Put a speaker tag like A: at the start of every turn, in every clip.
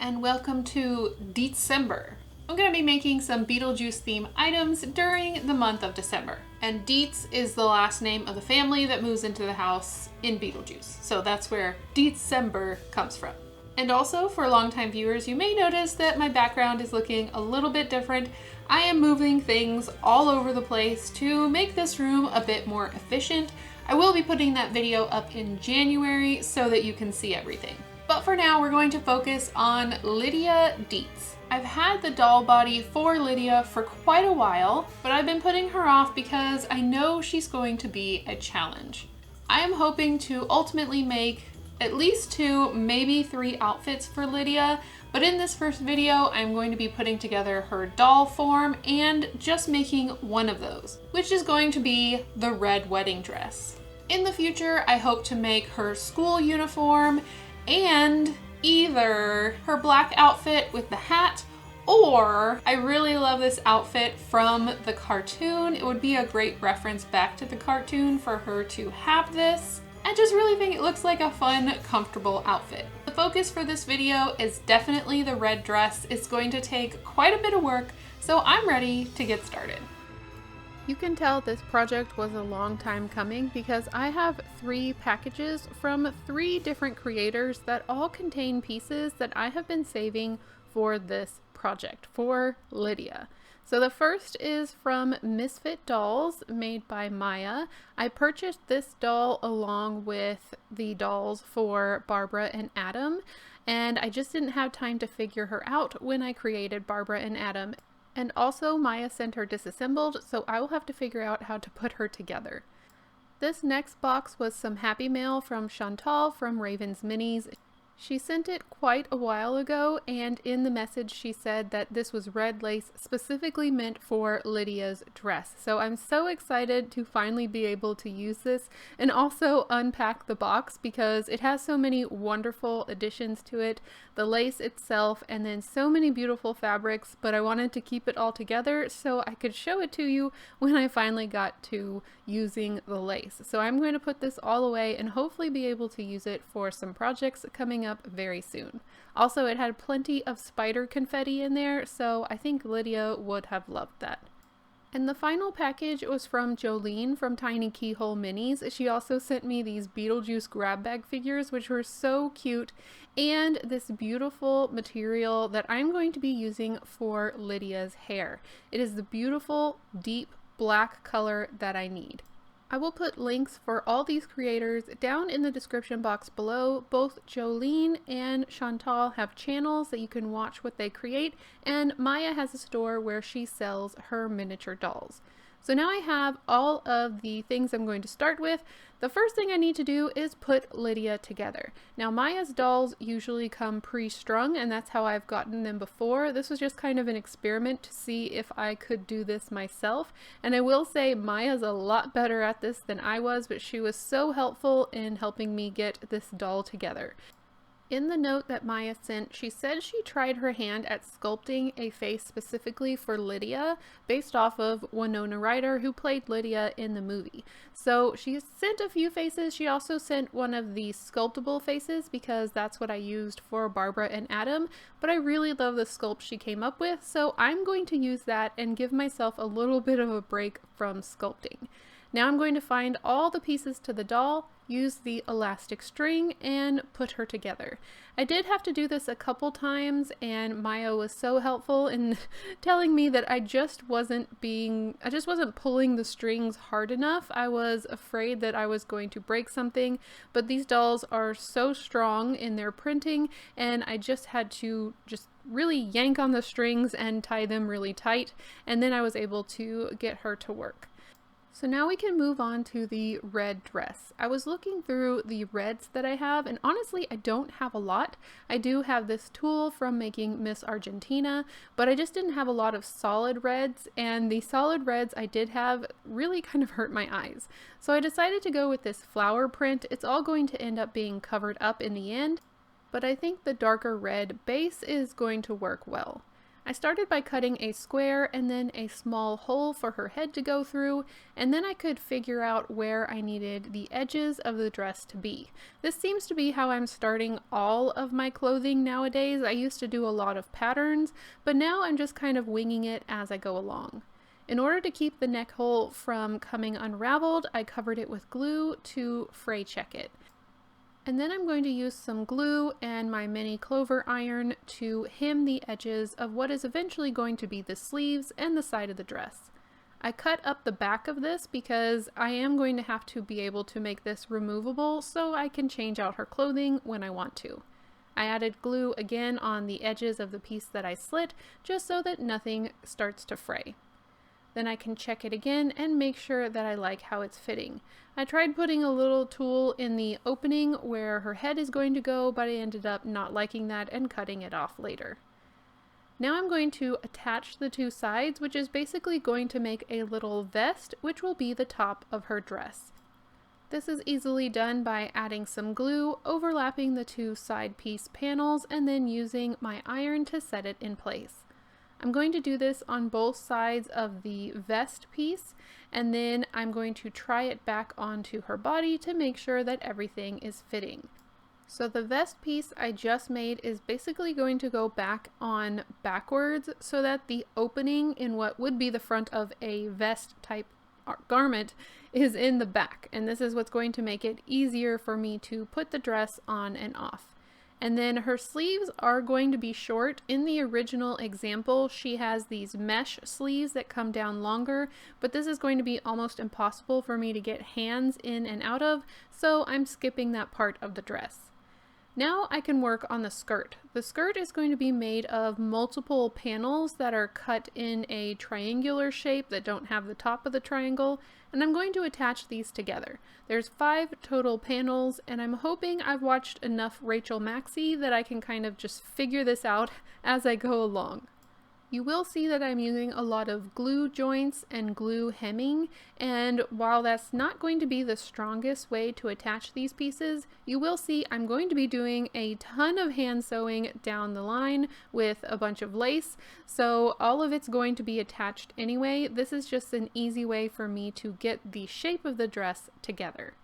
A: and welcome to December. I'm going to be making some Beetlejuice theme items during the month of December. And Deetz is the last name of the family that moves into the house in Beetlejuice. So that's where December comes from. And also for longtime viewers, you may notice that my background is looking a little bit different. I am moving things all over the place to make this room a bit more efficient. I will be putting that video up in January so that you can see everything. But for now, we're going to focus on Lydia Deetz. I've had the doll body for Lydia for quite a while, but I've been putting her off because I know she's going to be a challenge. I am hoping to ultimately make at least 2, maybe 3 outfits for Lydia, but in this first video, I'm going to be putting together her doll form and just making one of those, which is going to be the red wedding dress. In the future, I hope to make her school uniform and either her black outfit with the hat, or I really love this outfit from the cartoon. It would be a great reference back to the cartoon for her to have this. I just really think it looks like a fun, comfortable outfit. The focus for this video is definitely the red dress. It's going to take quite a bit of work, so I'm ready to get started. You can tell this project was a long time coming because I have 3 packages from 3 different creators that all contain pieces that I have been saving for this project, for Lydia. So the first is from Misfit Dolls, made by Maya. I purchased this doll along with the dolls for Barbara and Adam, and I just didn't have time to figure her out when I created Barbara and Adam. And also Maya sent her disassembled, so I will have to figure out how to put her together. This next box was some Happy Mail from Chantal from Raven's Minis. She sent it quite a while ago, and in the message she said that this was red lace specifically meant for Lydia's dress. So I'm so excited to finally be able to use this and also unpack the box because it has so many wonderful additions to it. The lace itself and then so many beautiful fabrics, but I wanted to keep it all together so I could show it to you when I finally got to using the lace. So I'm going to put this all away and hopefully be able to use it for some projects coming up very soon. Also, it had plenty of spider confetti in there, so I think Lydia would have loved that. And the final package was from Jolene from Tiny Keyhole Minis. She also sent me these Beetlejuice grab bag figures, which were so cute, and this beautiful material that I'm going to be using for Lydia's hair. It is the beautiful, deep black color that I need. I will put links for all these creators down in the description box below. Both Jolene and Chantal have channels that you can watch what they create, and Maya has a store where she sells her miniature dolls. So now I have all of the things I'm going to start with. The first thing I need to do is put Lydia together. Now Maya's dolls usually come pre-strung, and that's how I've gotten them before. This was just kind of an experiment to see if I could do this myself. And I will say Maya's a lot better at this than I was, but she was so helpful in helping me get this doll together. In the note that Maya sent, she said she tried her hand at sculpting a face specifically for Lydia based off of Winona Ryder, who played Lydia in the movie. So she sent a few faces. She also sent one of the sculptable faces because that's what I used for Barbara and Adam, but I really love the sculpt she came up with, so I'm going to use that and give myself a little bit of a break from sculpting. Now I'm going to find all the pieces to the doll, use the elastic string, and put her together. I did have to do this a couple times, and Maya was so helpful in telling me that I just wasn't pulling the strings hard enough. I was afraid that I was going to break something, but these dolls are so strong in their printing, and I just had to really yank on the strings and tie them really tight, and then I was able to get her to work. So now we can move on to the red dress. I was looking through the reds that I have, and honestly I don't have a lot. I do have this tulle from making Miss Argentina, but I just didn't have a lot of solid reds, and the solid reds I did have really kind of hurt my eyes. So I decided to go with this flower print. It's all going to end up being covered up in the end, but I think the darker red base is going to work well. I started by cutting a square and then a small hole for her head to go through, and then I could figure out where I needed the edges of the dress to be. This seems to be how I'm starting all of my clothing nowadays. I used to do a lot of patterns, but now I'm just kind of winging it as I go along. In order to keep the neck hole from coming unraveled, I covered it with glue to fray check it. And then I'm going to use some glue and my mini clover iron to hem the edges of what is eventually going to be the sleeves and the side of the dress. I cut up the back of this because I am going to have to be able to make this removable so I can change out her clothing when I want to. I added glue again on the edges of the piece that I slit just so that nothing starts to fray. Then I can check it again and make sure that I like how it's fitting. I tried putting a little tool in the opening where her head is going to go, but I ended up not liking that and cutting it off later. Now I'm going to attach the two sides, which is basically going to make a little vest, which will be the top of her dress. This is easily done by adding some glue, overlapping the two side piece panels, and then using my iron to set it in place. I'm going to do this on both sides of the vest piece, and then I'm going to try it back onto her body to make sure that everything is fitting. So the vest piece I just made is basically going to go back on backwards so that the opening in what would be the front of a vest type garment is in the back, and this is what's going to make it easier for me to put the dress on and off. And then her sleeves are going to be short. In the original example, she has these mesh sleeves that come down longer, but this is going to be almost impossible for me to get hands in and out of, so I'm skipping that part of the dress. Now I can work on the skirt. The skirt is going to be made of multiple panels that are cut in a triangular shape that don't have the top of the triangle, and I'm going to attach these together. There's 5 total panels, and I'm hoping I've watched enough Rachel Maxey that I can kind of just figure this out as I go along. You will see that I'm using a lot of glue joints and glue hemming, and while that's not going to be the strongest way to attach these pieces, you will see I'm going to be doing a ton of hand sewing down the line with a bunch of lace, so all of it's going to be attached anyway. This is just an easy way for me to get the shape of the dress together.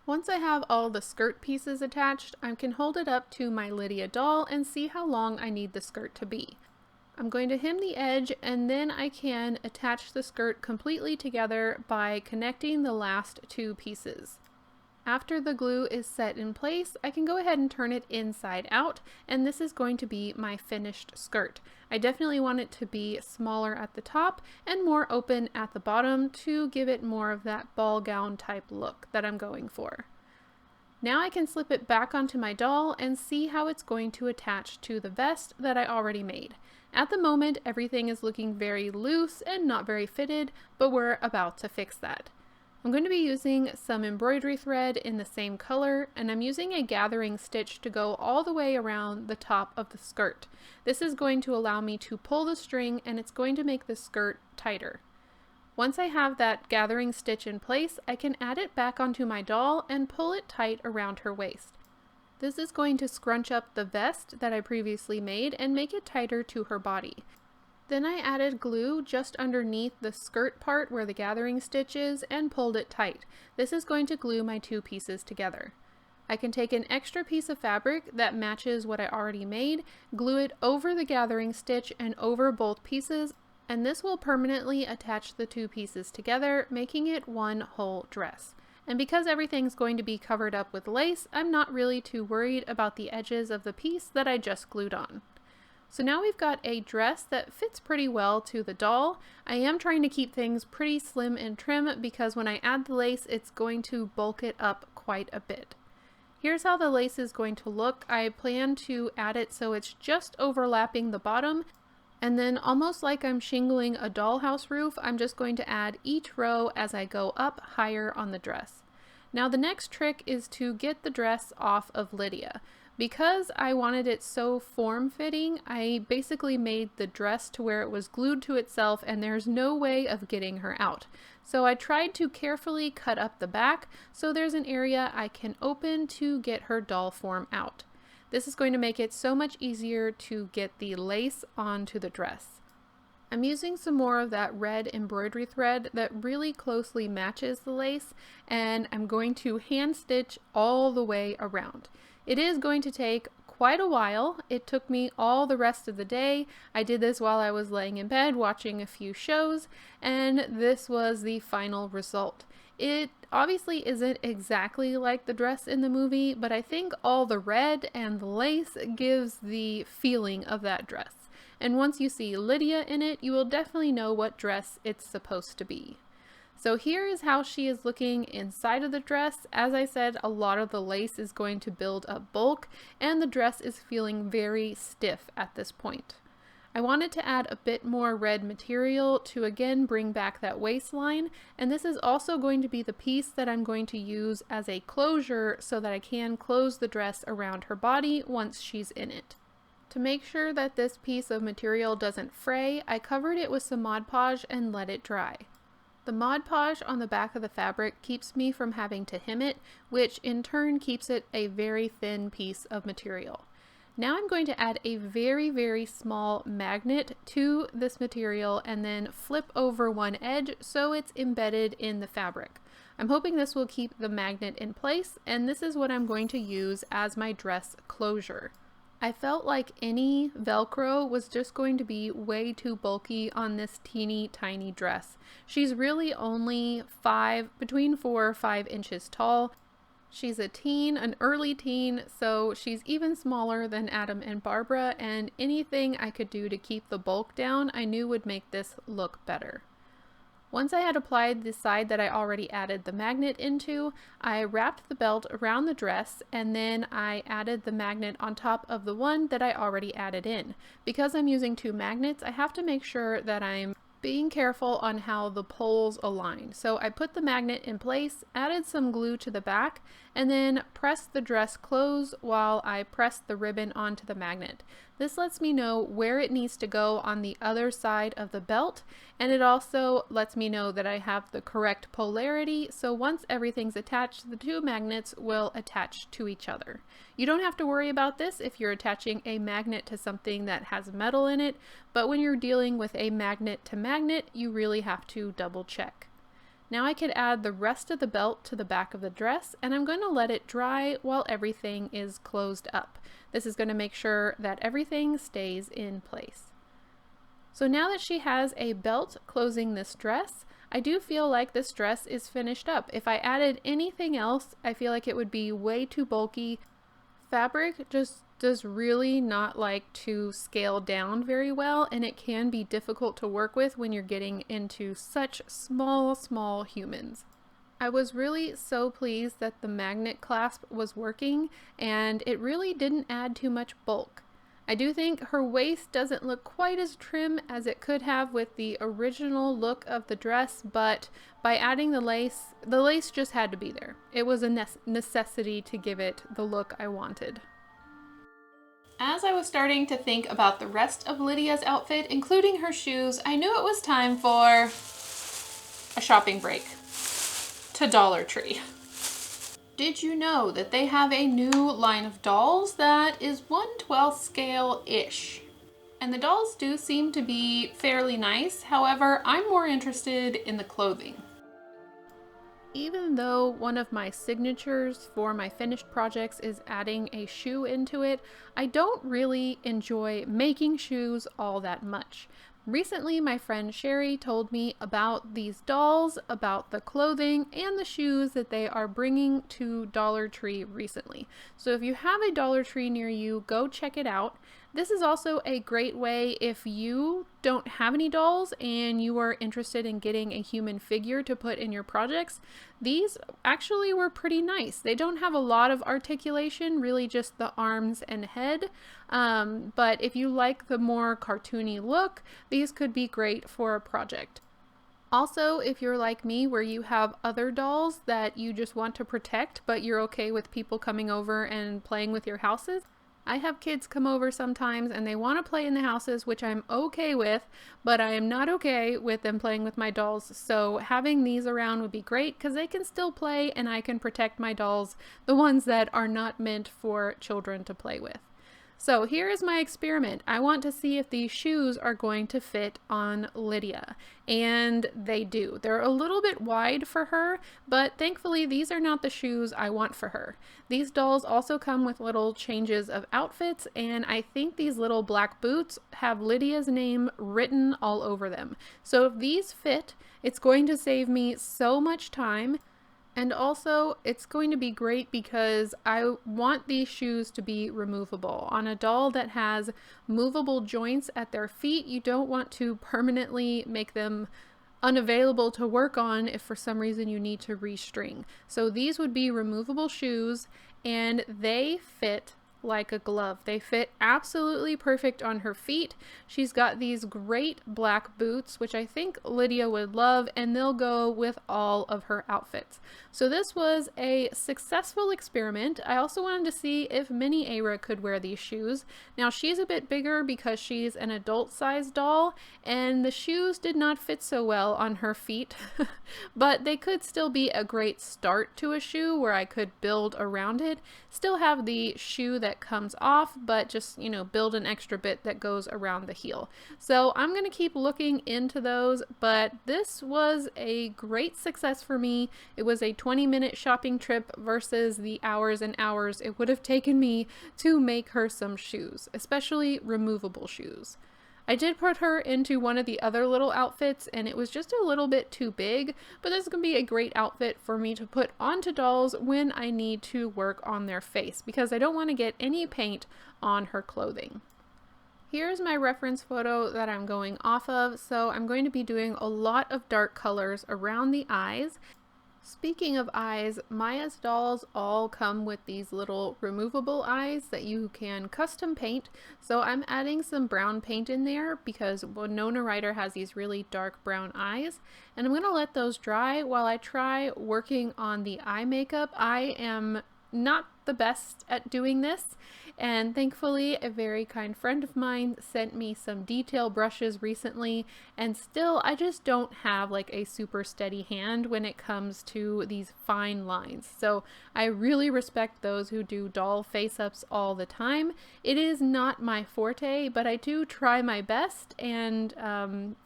A: Once I have all the skirt pieces attached, I can hold it up to my Lydia doll and see how long I need the skirt to be. I'm going to hem the edge, and then I can attach the skirt completely together by connecting the last 2 pieces. After the glue is set in place, I can go ahead and turn it inside out, and this is going to be my finished skirt. I definitely want it to be smaller at the top and more open at the bottom to give it more of that ball gown type look that I'm going for. Now I can slip it back onto my doll and see how it's going to attach to the vest that I already made. At the moment, everything is looking very loose and not very fitted, but we're about to fix that. I'm going to be using some embroidery thread in the same color, and I'm using a gathering stitch to go all the way around the top of the skirt. This is going to allow me to pull the string, and it's going to make the skirt tighter. Once I have that gathering stitch in place, I can add it back onto my doll and pull it tight around her waist. This is going to scrunch up the vest that I previously made and make it tighter to her body. Then I added glue just underneath the skirt part where the gathering stitch is and pulled it tight. This is going to glue my 2 pieces together. I can take an extra piece of fabric that matches what I already made, glue it over the gathering stitch and over both pieces, and this will permanently attach the 2 pieces together, making it one whole dress. And because everything's going to be covered up with lace, I'm not really too worried about the edges of the piece that I just glued on. So now we've got a dress that fits pretty well to the doll. I am trying to keep things pretty slim and trim because when I add the lace, it's going to bulk it up quite a bit. Here's how the lace is going to look. I plan to add it so it's just overlapping the bottom, and then almost like I'm shingling a dollhouse roof, I'm just going to add each row as I go up higher on the dress. Now the next trick is to get the dress off of Lydia. Because I wanted it so form-fitting, I basically made the dress to where it was glued to itself and there's no way of getting her out. So I tried to carefully cut up the back so there's an area I can open to get her doll form out. This is going to make it so much easier to get the lace onto the dress. I'm using some more of that red embroidery thread that really closely matches the lace, and I'm going to hand stitch all the way around. It is going to take quite a while. It took me all the rest of the day. I did this while I was laying in bed watching a few shows, and this was the final result. It obviously isn't exactly like the dress in the movie, but I think all the red and the lace gives the feeling of that dress. And once you see Lydia in it, you will definitely know what dress it's supposed to be. So here is how she is looking inside of the dress. As I said, a lot of the lace is going to build up bulk, and the dress is feeling very stiff at this point. I wanted to add a bit more red material to again bring back that waistline, and this is also going to be the piece that I'm going to use as a closure so that I can close the dress around her body once she's in it. To make sure that this piece of material doesn't fray, I covered it with some Mod Podge and let it dry. The Mod Podge on the back of the fabric keeps me from having to hem it, which in turn keeps it a very thin piece of material. Now I'm going to add a very, very small magnet to this material and then flip over one edge so it's embedded in the fabric. I'm hoping this will keep the magnet in place, and this is what I'm going to use as my dress closure. I felt like any Velcro was just going to be way too bulky on this teeny tiny dress. She's really only between 4 or 5 inches tall. She's a teen, an early teen, so she's even smaller than Adam and Barbara, and anything I could do to keep the bulk down I knew would make this look better. Once I had applied the side that I already added the magnet into, I wrapped the belt around the dress, and then I added the magnet on top of the one that I already added in. Because I'm using 2 magnets, I have to make sure that I'm being careful on how the poles align. So I put the magnet in place, added some glue to the back, and then pressed the dress closed while I pressed the ribbon onto the magnet. This lets me know where it needs to go on the other side of the belt, and it also lets me know that I have the correct polarity, so once everything's attached, the 2 magnets will attach to each other. You don't have to worry about this if you're attaching a magnet to something that has metal in it, but when you're dealing with a magnet to magnet, you really have to double check. Now I could add the rest of the belt to the back of the dress, and I'm going to let it dry while everything is closed up. This is going to make sure that everything stays in place. So now that she has a belt closing this dress, I do feel like this dress is finished up. If I added anything else, I feel like it would be way too bulky. Fabric just does really not like to scale down very well, and it can be difficult to work with when you're getting into such small humans. I was really so pleased that the magnet clasp was working, and it really didn't add too much bulk. I do think her waist doesn't look quite as trim as it could have with the original look of the dress, but by adding the lace just had to be there. It was a necessity to give it the look I wanted. As I was starting to think about the rest of Lydia's outfit, including her shoes, I knew it was time for a shopping break to Dollar Tree. Did you know that they have a new line of dolls that is 1/12 scale-ish? And the dolls do seem to be fairly nice. However, I'm more interested in the clothing. Even though one of my signatures for my finished projects is adding a shoe into it, I don't really enjoy making shoes all that much. Recently, my friend Sherry told me about these dolls, about the clothing, and the shoes that they are bringing to Dollar Tree recently. So if you have a Dollar Tree near you, go check it out. This is also a great way if you don't have any dolls and you are interested in getting a human figure to put in your projects. These actually were pretty nice. They don't have a lot of articulation, really just the arms and head. But if you like the more cartoony look, these could be great for a project. Also, if you're like me, where you have other dolls that you just want to protect, but you're okay with people coming over and playing with your houses, I have kids come over sometimes and they want to play in the houses, which I'm okay with, but I am not okay with them playing with my dolls. So having these around would be great because they can still play and I can protect my dolls, the ones that are not meant for children to play with. So here is my experiment. I want to see if these shoes are going to fit on Lydia, and they do. They're a little bit wide for her, but thankfully these are not the shoes I want for her. These dolls also come with little changes of outfits, and I think these little black boots have Lydia's name written all over them. So if these fit, it's going to save me so much time. And also, it's going to be great because I want these shoes to be removable. On a doll that has movable joints at their feet, you don't want to permanently make them unavailable to work on if for some reason you need to restring. So these would be removable shoes, and they fit like a glove. They fit absolutely perfect on her feet. She's got these great black boots, which I think Lydia would love, and they'll go with all of her outfits. So this was a successful experiment. I also wanted to see if Mini Aira could wear these shoes. Now she's a bit bigger because she's an adult-sized doll, and the shoes did not fit so well on her feet, but they could still be a great start to a shoe where I could build around it. Still have the shoe that comes off, but just, you know, build an extra bit that goes around the heel. So I'm going to keep looking into those, but this was a great success for me. It was a 20-minute shopping trip versus the hours and hours it would have taken me to make her some shoes, especially removable shoes. I did put her into one of the other little outfits and it was just a little bit too big, but this is going to be a great outfit for me to put onto dolls when I need to work on their face because I don't want to get any paint on her clothing. Here's my reference photo that I'm going off of, so I'm going to be doing a lot of dark colors around the eyes. Speaking of eyes, Maya's dolls all come with these little removable eyes that you can custom paint. So I'm adding some brown paint in there because Winona Ryder has these really dark brown eyes. And I'm going to let those dry while I try working on the eye makeup. I am not the best at doing this, and thankfully a very kind friend of mine sent me some detail brushes recently, and still I just don't have like a super steady hand when it comes to these fine lines. So I really respect those who do doll face-ups all the time. It is not my forte, but I do try my best, and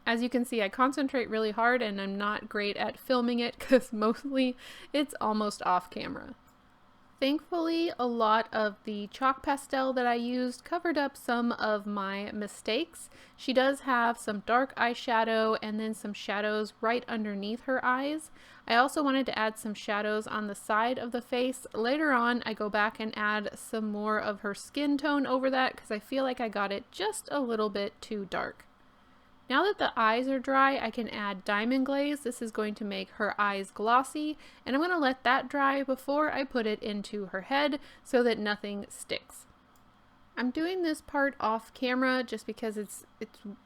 A: as you can see, I concentrate really hard and I'm not great at filming it because mostly it's almost off camera. Thankfully, a lot of the chalk pastel that I used covered up some of my mistakes. She does have some dark eyeshadow and then some shadows right underneath her eyes. I also wanted to add some shadows on the side of the face. Later on, I go back and add some more of her skin tone over that because I feel like I got it just a little bit too dark. Now that the eyes are dry, I can add diamond glaze. This is going to make her eyes glossy, and I'm going to let that dry before I put it into her head so that nothing sticks. I'm doing this part off camera just because it's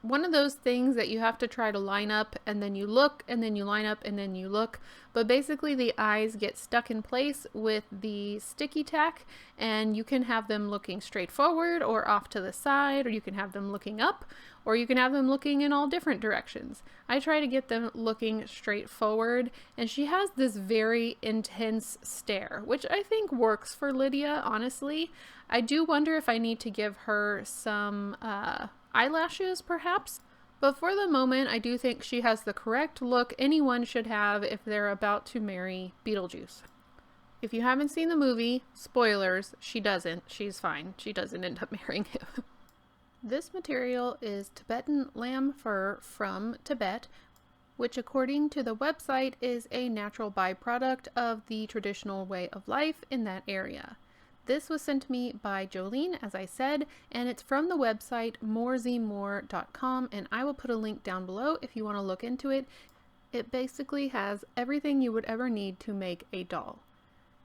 A: one of those things that you have to try to line up and then you look and then you line up and then you look, but basically the eyes get stuck in place with the sticky tack, and you can have them looking straight forward or off to the side, or you can have them looking up, or you can have them looking in all different directions. I try to get them looking straight forward, and she has this very intense stare, which I think works for Lydia, honestly. I do wonder if I need to give her some eyelashes, perhaps. But for the moment, I do think she has the correct look anyone should have if they're about to marry Beetlejuice. If you haven't seen the movie, spoilers, she doesn't. She's fine. She doesn't end up marrying him. This material is Tibetan lamb fur from Tibet, which according to the website is a natural byproduct of the traditional way of life in that area. This was sent to me by Jolene, as I said, and it's from the website morezmore.com, and I will put a link down below if you want to look into it. It basically has everything you would ever need to make a doll.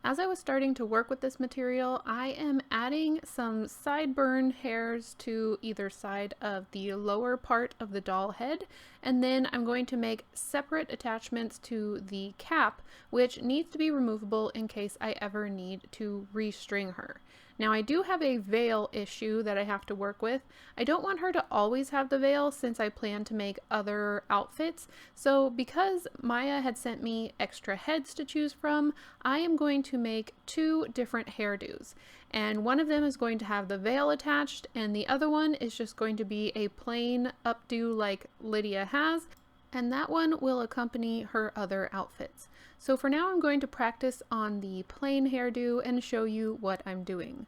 A: As I was starting to work with this material, I am adding some sideburn hairs to either side of the lower part of the doll head, and then I'm going to make separate attachments to the cap, which needs to be removable in case I ever need to restring her. Now I do have a veil issue that I have to work with. I don't want her to always have the veil since I plan to make other outfits. So because Maya had sent me extra heads to choose from, I am going to make 2 different hairdos. And one of them is going to have the veil attached and the other one is just going to be a plain updo like Lydia has. And that one will accompany her other outfits. So for now I'm going to practice on the plain hairdo and show you what I'm doing.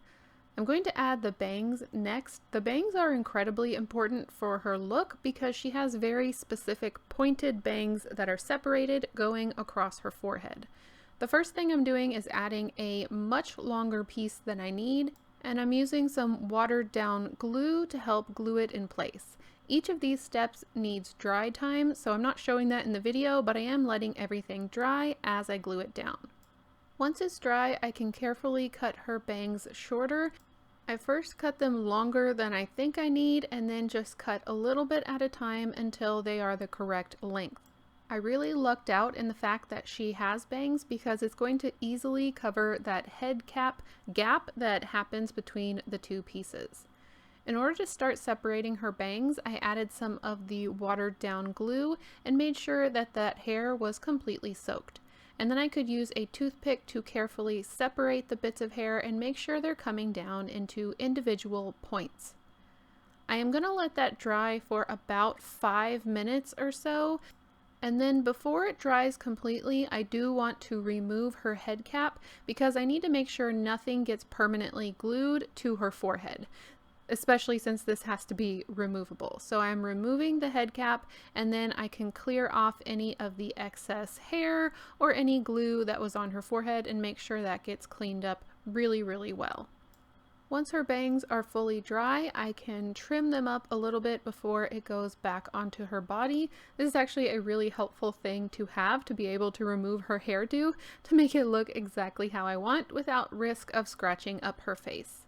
A: I'm going to add the bangs next. The bangs are incredibly important for her look because she has very specific pointed bangs that are separated going across her forehead. The first thing I'm doing is adding a much longer piece than I need, and I'm using some watered down glue to help glue it in place. Each of these steps needs dry time, so I'm not showing that in the video, but I am letting everything dry as I glue it down. Once it's dry, I can carefully cut her bangs shorter. I first cut them longer than I think I need, and then just cut a little bit at a time until they are the correct length. I really lucked out in the fact that she has bangs because it's going to easily cover that head cap gap that happens between the 2 pieces. In order to start separating her bangs, I added some of the watered down glue and made sure that that hair was completely soaked. And then I could use a toothpick to carefully separate the bits of hair and make sure they're coming down into individual points. I am going to let that dry for about 5 minutes or so. And then before it dries completely, I do want to remove her head cap because I need to make sure nothing gets permanently glued to her forehead, especially since this has to be removable. So I'm removing the head cap and then I can clear off any of the excess hair or any glue that was on her forehead and make sure that gets cleaned up really, really well. Once her bangs are fully dry, I can trim them up a little bit before it goes back onto her body. This is actually a really helpful thing to have to be able to remove her hairdo to make it look exactly how I want without risk of scratching up her face.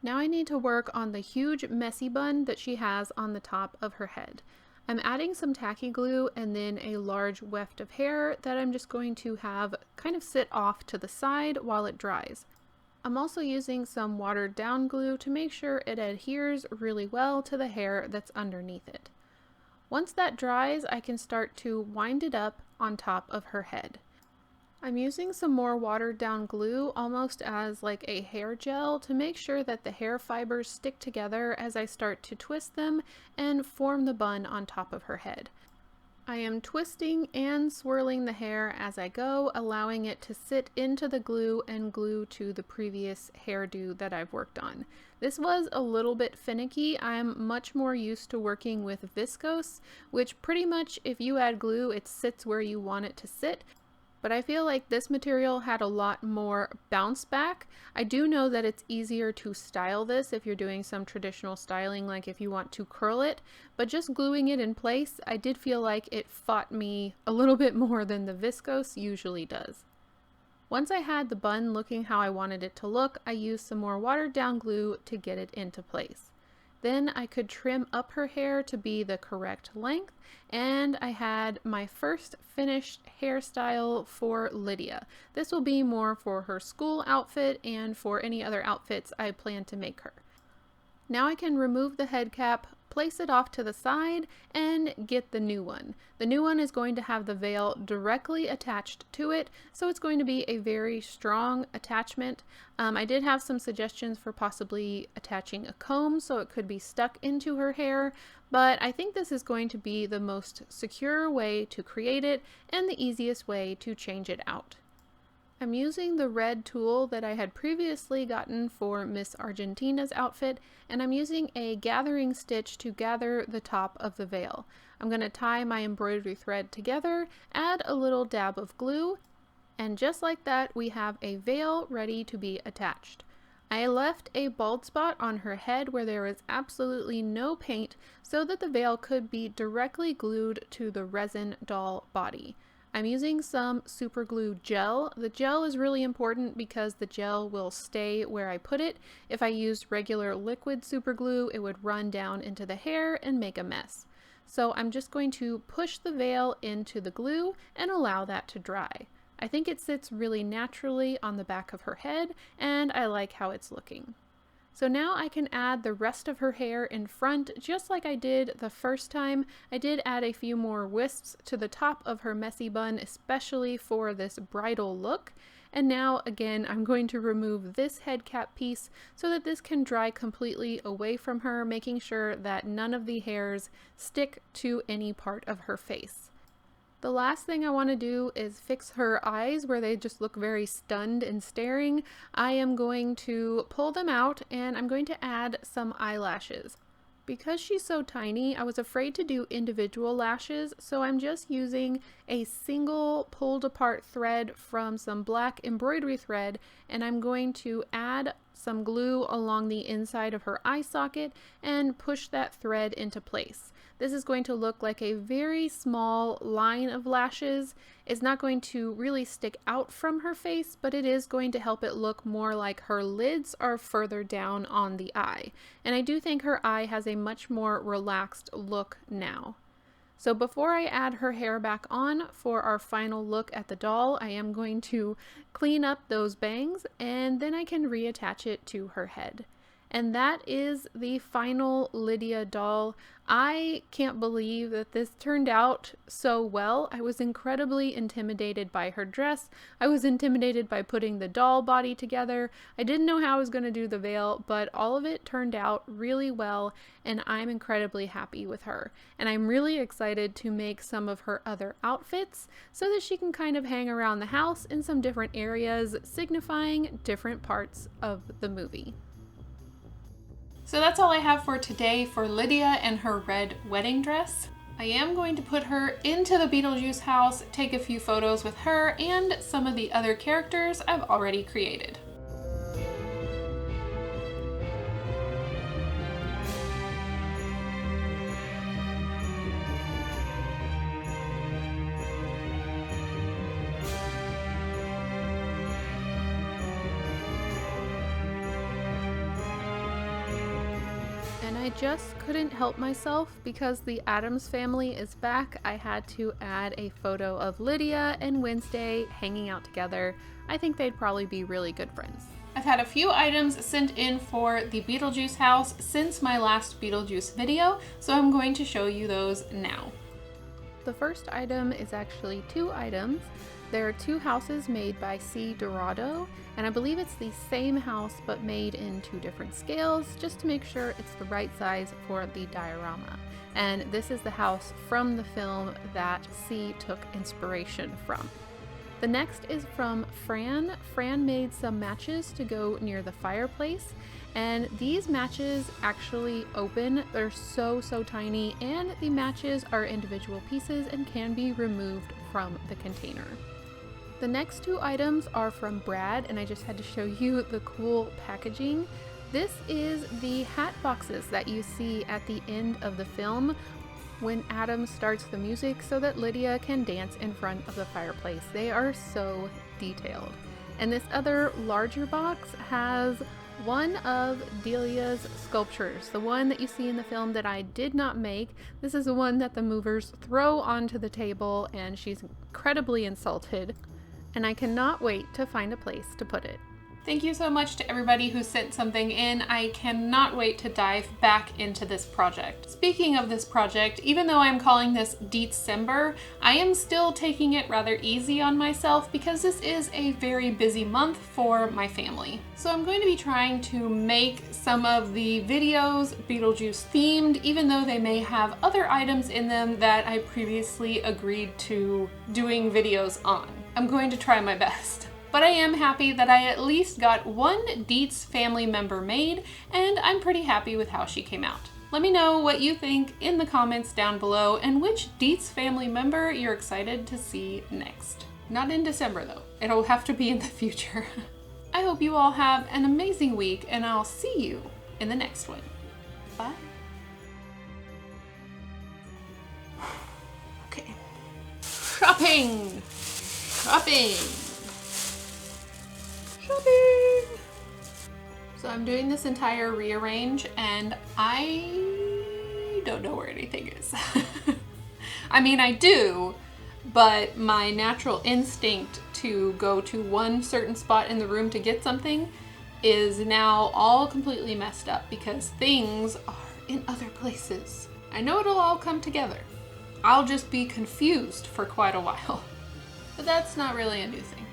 A: Now I need to work on the huge messy bun that she has on the top of her head. I'm adding some tacky glue and then a large weft of hair that I'm just going to have kind of sit off to the side while it dries. I'm also using some watered down glue to make sure it adheres really well to the hair that's underneath it. Once that dries, I can start to wind it up on top of her head. I'm using some more watered down glue almost as like a hair gel to make sure that the hair fibers stick together as I start to twist them and form the bun on top of her head. I am twisting and swirling the hair as I go, allowing it to sit into the glue and glue to the previous hairdo that I've worked on. This was a little bit finicky. I'm much more used to working with viscose, which pretty much if you add glue, it sits where you want it to sit. But I feel like this material had a lot more bounce back. I do know that it's easier to style this if you're doing some traditional styling, like if you want to curl it, but just gluing it in place, I did feel like it fought me a little bit more than the viscose usually does. Once I had the bun looking how I wanted it to look, I used some more watered down glue to get it into place. Then I could trim up her hair to be the correct length, and I had my first finished hairstyle for Lydia. This will be more for her school outfit and for any other outfits I plan to make her. Now I can remove the head cap, place it off to the side, and get the new one. The new one is going to have the veil directly attached to it, so it's going to be a very strong attachment. I did have some suggestions for possibly attaching a comb so it could be stuck into her hair, but I think this is going to be the most secure way to create it and the easiest way to change it out. I'm using the red tool that I had previously gotten for Miss Argentina's outfit, and I'm using a gathering stitch to gather the top of the veil. I'm going to tie my embroidery thread together, add a little dab of glue, and just like that we have a veil ready to be attached. I left a bald spot on her head where there is absolutely no paint so that the veil could be directly glued to the resin doll body. I'm using some super glue gel. The gel is really important because the gel will stay where I put it. If I used regular liquid super glue, it would run down into the hair and make a mess. So I'm just going to push the veil into the glue and allow that to dry. I think it sits really naturally on the back of her head, and I like how it's looking. So now I can add the rest of her hair in front, just like I did the first time. I did add a few more wisps to the top of her messy bun, especially for this bridal look. And now, again, I'm going to remove this head cap piece so that this can dry completely away from her, making sure that none of the hairs stick to any part of her face. The last thing I want to do is fix her eyes where they just look very stunned and staring. I am going to pull them out and I'm going to add some eyelashes. Because she's so tiny, I was afraid to do individual lashes, so I'm just using a single pulled apart thread from some black embroidery thread, and I'm going to add some glue along the inside of her eye socket and push that thread into place. This is going to look like a very small line of lashes. It's not going to really stick out from her face, but it is going to help it look more like her lids are further down on the eye. And I do think her eye has a much more relaxed look now. So before I add her hair back on for our final look at the doll, I am going to clean up those bangs and then I can reattach it to her head. And that is the final Lydia doll. I can't believe that this turned out so well. I was incredibly intimidated by her dress. I was intimidated by putting the doll body together. I didn't know how I was going to do the veil, but all of it turned out really well, and I'm incredibly happy with her. And I'm really excited to make some of her other outfits so that she can kind of hang around the house in some different areas, signifying different parts of the movie. So that's all I have for today for Lydia and her red wedding dress. I am going to put her into the Beetlejuice house, take a few photos with her and some of the other characters I've already created. I just couldn't help myself because the Addams family is back. I had to add a photo of Lydia and Wednesday hanging out together. I think they'd probably be really good friends. I've had a few items sent in for the Beetlejuice house since my last Beetlejuice video, so I'm going to show you those now. The first item is actually two items. There are two houses made by C. Dorado, and I believe it's the same house but made in two different scales just to make sure it's the right size for the diorama. And this is the house from the film that C took inspiration from. The next is from Fran. Fran made some matches to go near the fireplace, and these matches actually open. They're so tiny, and the matches are individual pieces and can be removed from the container. The next two items are from Brad, and I just had to show you the cool packaging. This is the hat boxes that you see at the end of the film when Adam starts the music so that Lydia can dance in front of the fireplace. They are so detailed. And this other larger box has one of Delia's sculptures, the one that you see in the film that I did not make. This is the one that the movers throw onto the table, and she's incredibly insulted. And I cannot wait to find a place to put it. Thank you so much to everybody who sent something in. I cannot wait to dive back into this project. Speaking of this project, even though I'm calling this Deetz-sember, I am still taking it rather easy on myself because this is a very busy month for my family. So I'm going to be trying to make some of the videos Beetlejuice themed, even though they may have other items in them that I previously agreed to doing videos on. I'm going to try my best. But I am happy that I at least got one Deetz family member made, and I'm pretty happy with how she came out. Let me know what you think in the comments down below and which Deetz family member you're excited to see next. Not in December though, it'll have to be in the future. I hope you all have an amazing week, and I'll see you in the next one. Bye. Okay. Shopping! Shopping! Shopping! So I'm doing this entire rearrange and I don't know where anything is. I mean, I do, but my natural instinct to go to one certain spot in the room to get something is now all completely messed up because things are in other places. I know it'll all come together. I'll just be confused for quite a while. But that's not really a new thing.